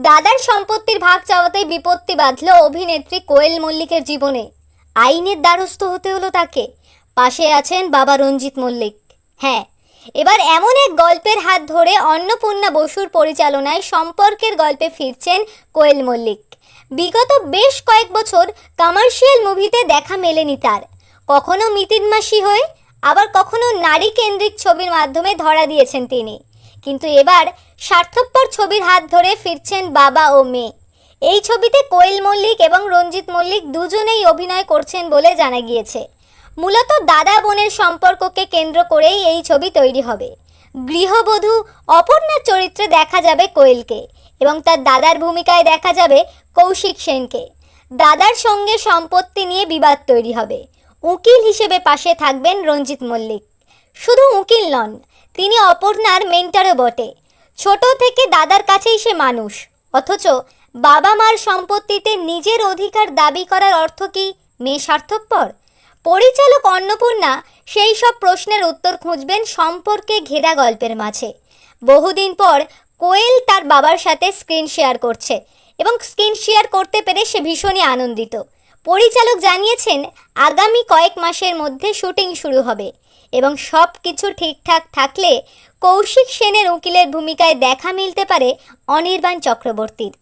দাদার সম্পত্তির ভাগ চাওয়াতেই বিপত্তি বাঁধল অভিনেত্রী কোয়েল মল্লিকের জীবনে। আইনের দ্বারস্থ হতে হলো তাকে। পাশে আছেন বাবা রঞ্জিত মল্লিক। হ্যাঁ, এবার এমন এক গল্পের হাত ধরে অন্নপূর্ণা বসুর পরিচালনায় সম্পর্কের গল্পে ফিরছেন কোয়েল মল্লিক। বিগত বেশ কয়েক বছর কমার্শিয়াল মুভিতে দেখা মেলেনি তার। কখনো মিতিন মাসি হয়ে, আবার কখনো নারী কেন্দ্রিক ছবির মাধ্যমে ধরা দিয়েছেন তিনি। কিন্তু এবার স্বার্থপর ছবির হাত ধরে ফিরছেন বাবা ও মেয়ে। এই ছবিতে কোয়েল মল্লিক এবং রঞ্জিত মল্লিক দুজনেই অভিনয় করছেন বলে জানা গিয়েছে। মূলত দাদা বোনের সম্পর্ককে কেন্দ্র করেই এই ছবি তৈরি হবে। গৃহবধূ অপর্ণার চরিত্রে দেখা যাবে কোয়েলকে এবং তার দাদার ভূমিকায় দেখা যাবে কৌশিক সেনকে। দাদার সঙ্গে সম্পত্তি নিয়ে বিবাদ তৈরি হবে। উকিল হিসেবে পাশে থাকবেন রঞ্জিত মল্লিক। শুধু উকিল নন, তিনি অপর্ণার মেন্টরও বটে। ছোট থেকে দাদার কাছেই সে মানুষ, অথচ বাবা মার সম্পত্তিতে নিজের অধিকার দাবি করার অর্থ কি মেয়ে স্বার্থপর? পরিচালক অন্নপূর্ণা সেই সব প্রশ্নের উত্তর খুঁজবেন সম্পর্কে ঘেরা গল্পের মাঝে। বহুদিন পর কোয়েল তার বাবার সাথে স্ক্রিন শেয়ার করছে এবং স্ক্রিন শেয়ার করতে পেরে সে ভীষণই আনন্দিত। পরিচালক জানিয়েছেন আগামী কয়েক মাসের মধ্যে শুটিং শুরু হবে এবং সব কিছু ঠিকঠাক থাকলে কৌশিক সেনের উকিলের ভূমিকায় দেখা মিলতে পারে অনির্বাণ চক্রবর্তীর।